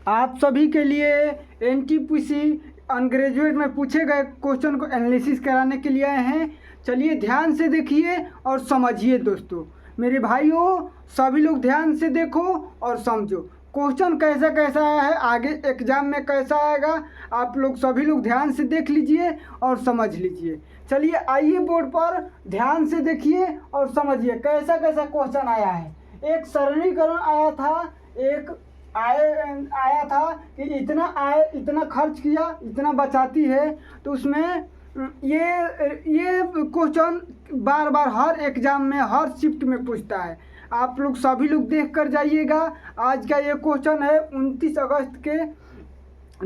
आप सभी के लिए एनटीपीसी अनग्रेजुएट में पूछे गए क्वेश्चन को एनालिसिस कराने के लिए आए हैं। चलिए ध्यान से देखिए और समझिए दोस्तों। मेरे भाइयों सभी लोग ध्यान से देखो और समझो क्वेश्चन कैसा कैसा आया है, आगे एग्जाम में कैसा आएगा। आप लोग सभी लोग ध्यान से देख लीजिए और समझ लीजिए। चलिए आइए बोर्ड पर ध्यान से देखिए और समझिए कैसा कैसा क्वेश्चन आया है। एक सरलीकरण आया था, एक आया था कि इतना आय इतना खर्च किया इतना बचाती है। तो उसमें ये क्वेश्चन बार बार हर एग्जाम में हर शिफ्ट में पूछता है। आप लोग सभी लोग देख कर जाइएगा। आज का ये क्वेश्चन है 29 अगस्त के।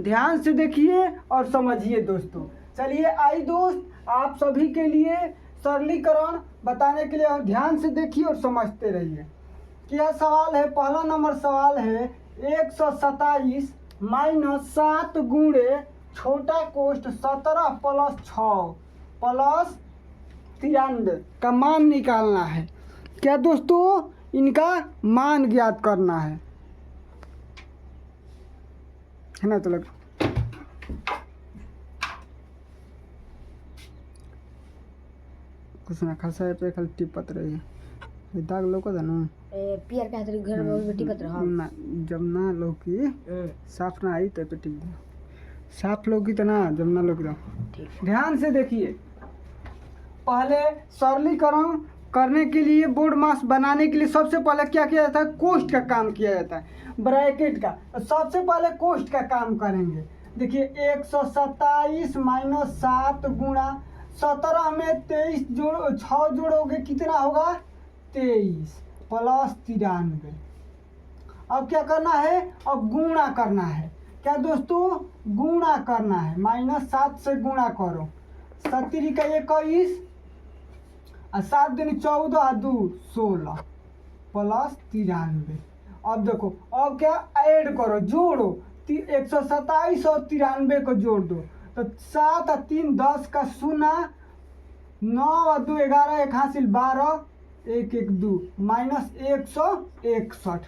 ध्यान से देखिए और समझिए दोस्तों। चलिए आई दोस्त, आप सभी के लिए सरलीकरण बताने के लिए और ध्यान से देखिए और समझते रहिए। क्या सवाल है? पहला नंबर सवाल है 127 - 7 गुणे छोटा कोष्ठ 17 + 6 + 93 का मान निकालना है। क्या दोस्तों? इनका मान ज्ञात करना है ना। तो लग कुछ ना खासा है पे खाली टिपत रही है। दाग लोको था ना पियर का तेरे घर में बेटी पत्र हां ना, जब ना लौकी साफ ना आई तो पे टिप दो। साफ लौकी तो ना, जब ना लौकी ठीक। ध्यान से देखिए। पहले सरलीकरण करने के लिए बोर्ड मास बनाने के लिए सबसे पहले क्या किया जाता है? कोष्ठ का काम किया जाता है, ब्रैकेट का। तो सबसे पहले कोष्ठ का काम करेंगे। देखिए 127 - 7 गुणा 17 में 23 जोड़ 6 जोड़ोगे कितना होगा? 23 + 93। अब क्या करना है? अब गुणा करना है। क्या दोस्तों? गुणा करना है। -7 से गुणा करो। 17 का 21 और 7 दूनी 14 और 2 16 + 93। अब देखो अब क्या ऐड करो, जोड़ो। 127 और 93 को जोड़ दो तो 7 और 3 10 का 0, 9 और 2 11, 1 हासिल 12, 1 1 2 -161।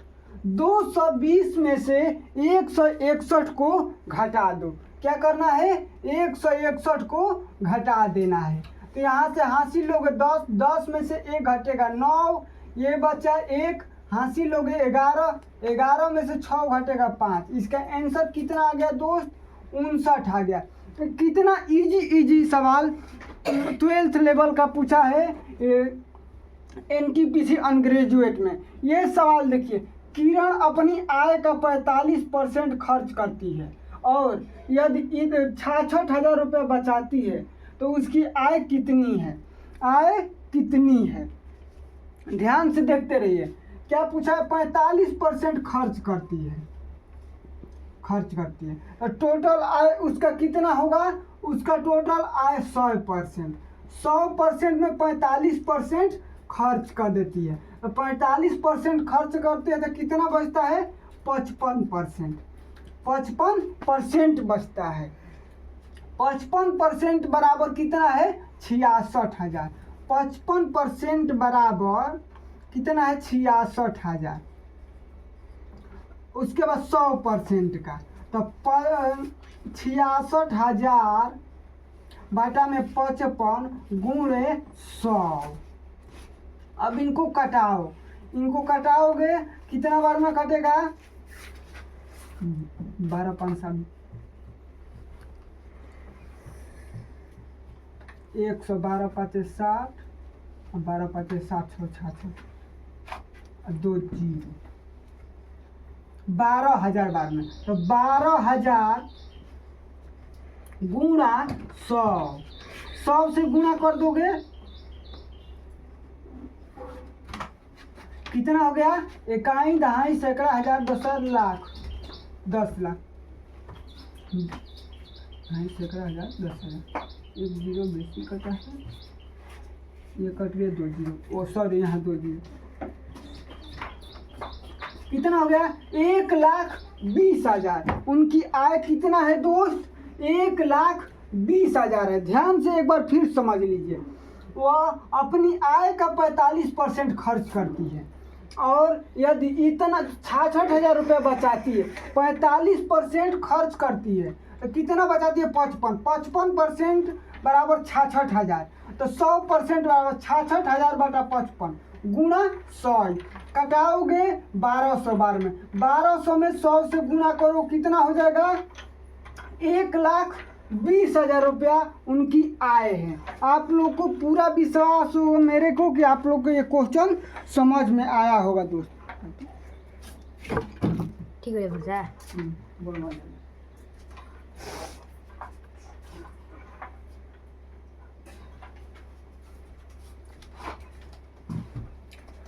220 में से 161 को घटा दो। क्या करना है? 161 को घटा देना है। तो यहाँ से हासिल लोगे 10, 10 में से 1 घटेगा 9, ये बचा 1, हासिल लोगे 11, 11 में से 6 घटेगा 5। इसका आंसर कितना आ गया दोस्त? 59 आ गया। तो कितना इजी सवाल 12th लेवल का पूछा है एनटीपीसी अनग्रेजुएट में। ये सवाल देखिए, किरण अपनी आय का 45% खर्च करती है और यदि 66,000 रुपये बचाती है तो उसकी आय कितनी है? आय कितनी है? ध्यान से देखते रहिए। क्या पूछा है? 45% खर्च करती है। तो टोटल आय उसका कितना होगा? उसका टोटल आय 100%। 100% में 45% खर्च कर देती है। तो 45% खर्च करते हैं तो कितना बचता है? 55%। 55% बचता है। 55% बराबर कितना है? 66,000। 55% बराबर कितना है? 66,000। उसके बाद 100% का तो 66,000 बाटा में 55 गुणे 100। अब इनको कटाओ। इनको कटाओगे कितना बार में कटेगा? 12 5 7 112 5 60 और 12 5 7 66 2 0 12,000 बार में। तो 12,000 गुणा 100, 100 से गुणा कर दोगे कितना हो गया? 1 दहाई सैकड़ा हजार 10 लाख 10 लाख 2 सैकड़ा हजार 10,000। 1 0 बेसी कटा है, ये कट गया 2 0। ओ सॉरी, यहाँ 2 0। कितना हो गया? 1,20,000। उनकी आय कितना है दोस्त? 1,20,000 है। ध्यान से एक बार फिर समझ लीजिए। वह अपनी आय का 45% खर्च करती है और यदि इतना 66,000 रुपये बचाती है, 45% खर्च करती है, तो कितना बचाती है? 55% बराबर 66,000। तो 100% बराबर 66,000 बटा 55 गुणा 100। कटाओगे 1200 बार में, 1200 में 100 से गुणा करो, कितना हो जाएगा? 1,20,000 रुपया उनकी आय है। आप लोग को पूरा विश्वास हो मेरे को कि आप लोग को ये क्वेश्चन समझ में आया होगा दोस्त। ठीक है भैया। बोलो।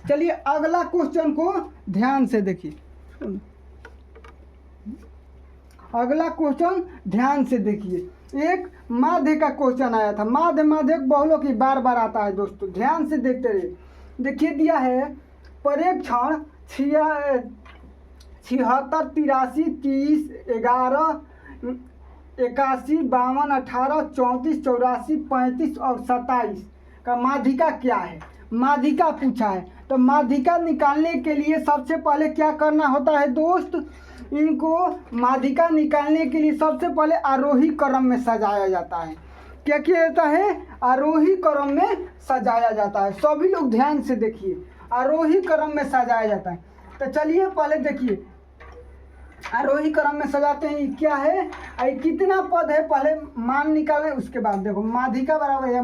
चलिए अगला क्वेश्चन को ध्यान से देखिए। अगला क्वेश्चन ध्यान से देखिए। एक माध्य का क्वेश्चन आया था। माध्य बहुलों की बार बार आता है दोस्तों, ध्यान से देखते रहिए। देखिए दिया है परीक्षण 76, 83, 30, 11, 81, 52, 18, 34, 84, 35 और 27 का माध्यिका क्या है? माध्यिका पूछा है। तो माध्यिका निकालने के लिए सबसे पहले क्या करना होता है दोस्त? इनको माध्यिका निकालने के लिए सबसे पहले आरोही क्रम में सजाया जाता है। क्या किया जाता है? आरोही क्रम में सजाया जाता है। सभी लोग ध्यान से देखिए, आरोही क्रम में सजाया जाता है। तो चलिए पहले देखिए, आरोही क्रम में सजाते हैं। क्या है? कितना पद है पहले मान निकालें, उसके बाद देखो माध्यिका बराबर है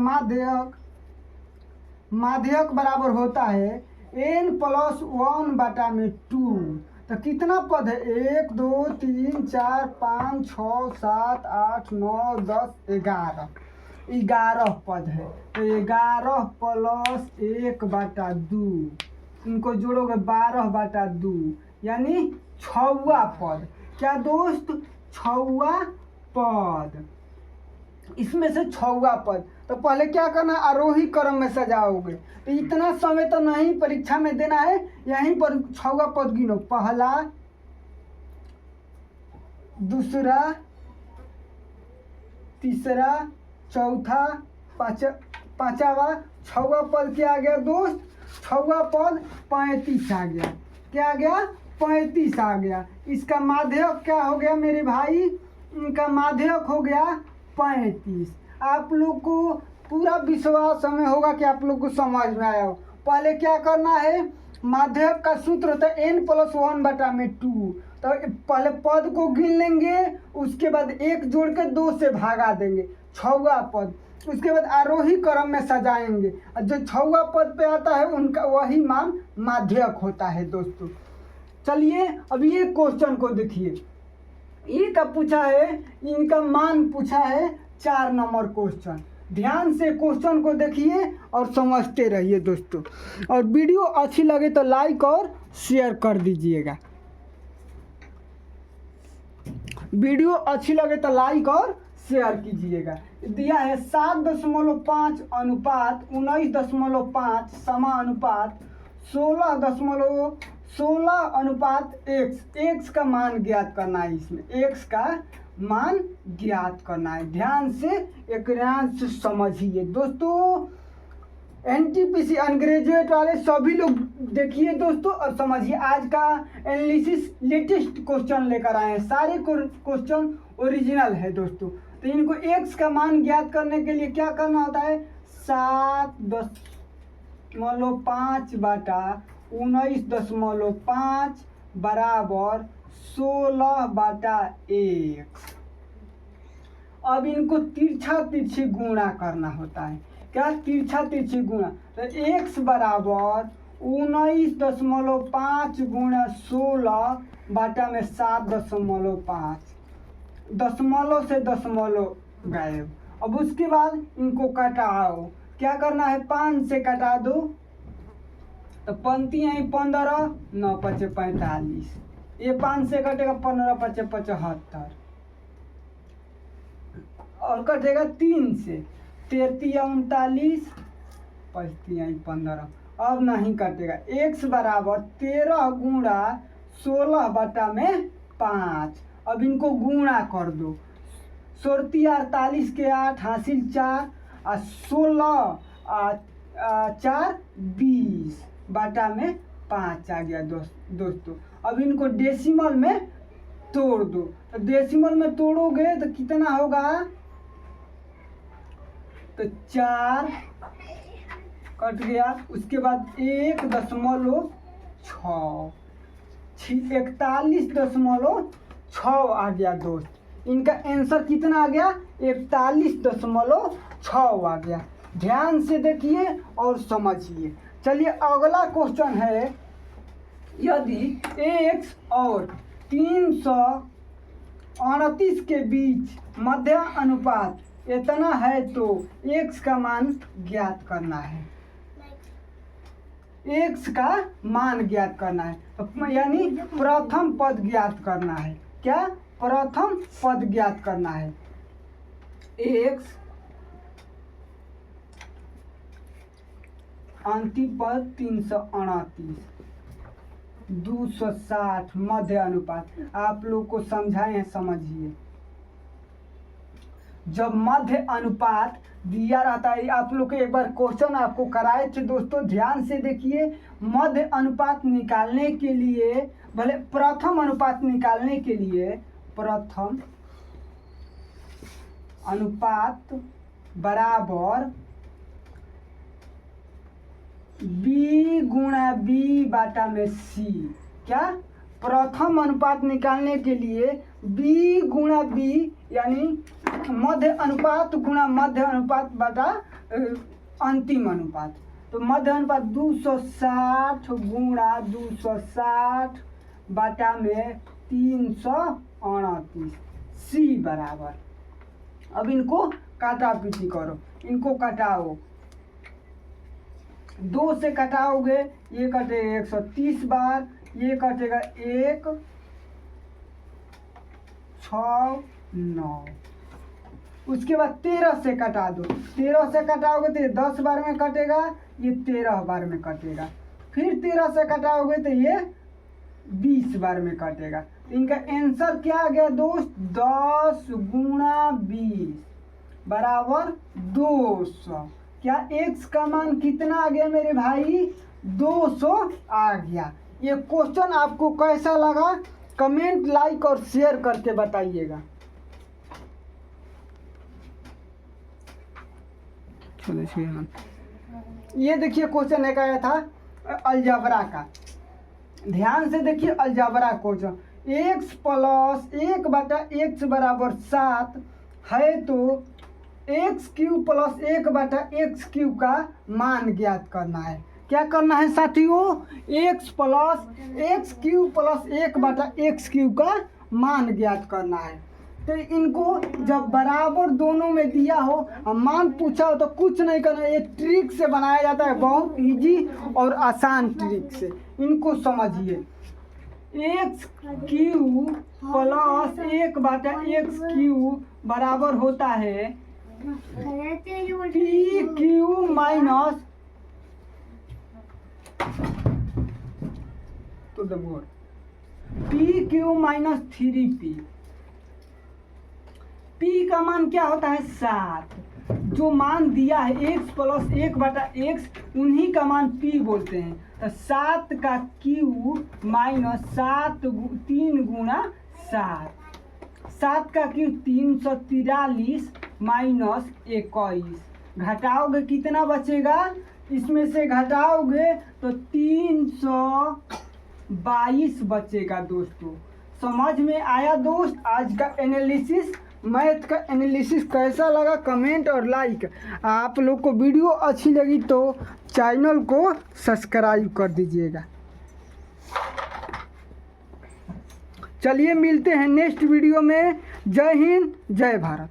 माध्यक बराबर होता है n+1/2। तो कितना पद है? 1 2 3 4 5 6 7 8 9 10 11 11 पद है। तो 11 + 1/2, इनको जोड़ोगे 12/2, यानी 6वां पद। क्या दोस्त? 6वां पद। इसमें से 6वां पद। तो पहले क्या करना? आरोही क्रम में सजाओगे। तो इतना समय तो नहीं परीक्षा में देना है, यहीं पर 6वां पद गिनो। पहला, दूसरा, तीसरा, चौथा, पांचवा, 6वां पद क्या आ गया दोस्त? 6वां पद 35 आ गया। क्या आ गया? 35 आ गया। इसका माध्यक क्या हो गया मेरे भाई? इनका माध्यक हो गया 35। आप लोग को पूरा विश्वास हमें होगा कि आप लोग को समझ में आया हो। पहले क्या करना है? माध्यक का सूत्र होता है n+1/2। तो पहले पद को गिन लेंगे, उसके बाद 1 जोड़ के 2 से भागा देंगे, 6वां पद। उसके बाद आरोही क्रम में सजाएंगे, जो 6वां पद पे आता है उनका वही मान माध्यक होता है दोस्तों। चलिए अब ये क्वेश्चन को देखिए। ये का पूछा है, इनका मान पूछा है 4 नंबर क्वेश्चन। ध्यान से क्वेश्चन को देखिए और समझते रहिए दोस्तों। और वीडियो अच्छी लगे तो लाइक और शेयर कर दीजिएगा। वीडियो अच्छी लगे तो लाइक और शेयर कीजिएगा। दिया है 7.5 अनुपात 19.5 समानुपात 16 अनुपात x का मान ज्ञात करना है। इसमें x का मान ज्ञात करना है। ध्यान से एक से समझिए दोस्तों। एनटीपीसी अनग्रेजुएट वाले सभी लोग देखिए दोस्तों और समझिए। आज का एनालिसिस लेटेस्ट क्वेश्चन लेकर आए हैं, सारे क्वेश्चन ओरिजिनल है दोस्तों। तो इनको x का मान ज्ञात करने के लिए क्या करना होता है? 7.5/19.5 बराबर 16/x। अब इनको तिरछा तिरछी गुणा करना होता है। क्या? तिरछा तिरछी गुणा। तो x बराबर 19.5 गुणा 16/7.5। दशमलव से दशमलव गायब। अब उसके बाद इनको कटाओ। क्या करना है? 5 से कटा दो तो पंक्ति आई 15, 9 × 5 = 45। ये 5 से कटेगा 15 × 5 = 75 और कटेगा 3 से 33 × 39, 5 × 15। अब नहीं कटेगा। x बराबर 13 गुणा 16/5। अब इनको गुणा कर दो। 48 के 8 हासिल 4 और 16 4 20/5। 5 आ गया दोस्तों। अब इनको डेसिमल में तोड़ दो, तो डेसिमल में तोड़ोगे तो कितना होगा, तो 4 कट गया। उसके बाद 1.6 41.6 आ गया दोस्त। इनका आंसर कितना आ गया, 41.6 आ गया। ध्यान से देखिए और समझिए। चलिए अगला क्वेश्चन है, यदि x और 338 के बीच मध्य अनुपात इतना है तो x का मान ज्ञात करना है। x का मान ज्ञात करना है, यानी प्रथम पद ज्ञात करना है। क्या, प्रथम पद ज्ञात करना है। x अंतिम पद 338, 260 मध्य अनुपात। आप लोग को समझाए हैं, समझिए। जब मध्य अनुपात दिया रहता है, आप लोग को एक बार क्वेश्चन आपको कराए थे दोस्तों, ध्यान से देखिए। मध्य अनुपात निकालने के लिए, भले प्रथम अनुपात निकालने के लिए, प्रथम अनुपात बराबर b गुणा b बाटा में c। क्या, प्रथम अनुपात निकालने के लिए b गुणा b यानी मध्य अनुपात गुणा मध्य अनुपात बाटा अंतिम अनुपात। तो मध्य अनुपात 260 गुणा 260 बाटा में 338 c बराबर। अब इनको काटा पीटी करो, इनको कटाओ। 2 से कटाओगे, ये कटेगा 130 बार, ये कटेगा 1 6 9। उसके बाद 13 से कटा दो, 13 से कटाओगे तो ये 10 बार में कटेगा, ये 13 बार में कटेगा। फिर 13 से कटाओगे तो ये 20 बार में कटेगा। इनका आंसर क्या आ गया दोस्त, 10 गुणा 20 बराबर 200। क्या x का मान कितना आ गया मेरे भाई, 200 आ गया। ये क्वेश्चन आपको कैसा लगा, कमेंट, लाइक और शेयर करके बताइएगा। ये देखिए क्वेश्चन एक आया था अलजबरा का, ध्यान से देखिए। अलजबरा क्वेश्चन, x प्लस 1 बटा x बराबर 7 है तो एक्स क्यूब प्लस 1 बटा एक्स क्यूब का मान ज्ञात करना है। क्या करना है साथियों, एक्स क्यूब प्लस 1 बटा एक्स क्यूब का मान ज्ञात करना है। तो इनको जब बराबर दोनों में दिया हो और मान पूछा हो तो कुछ नहीं करना, ये ट्रिक से बनाया जाता है, बहुत इजी और आसान ट्रिक से। इनको समझिए। एक्स क्यूब प्लस 1 बटा एक्स क्यूब बराबर होता है पी क्यू माइनस तो the board P Q minus 3p। p का मान क्या होता है 7, जो मान दिया है x प्लस 1 बटा x, उन्हीं का मान p बोलते हैं। तो 7 का क्यूब माइनस 3 गुणा 7 का क्यूब 343 माइनस 21। घटाओगे कितना बचेगा, इसमें से घटाओगे तो 322 बचेगा। दोस्तों समझ में आया दोस्त आज का एनालिसिस, मैथ का एनालिसिस कैसा लगा कमेंट और लाइक। आप लोग को वीडियो अच्छी लगी तो चैनल को सब्सक्राइब कर दीजिएगा। चलिए मिलते हैं नेक्स्ट वीडियो में। जय हिंद, जय भारत।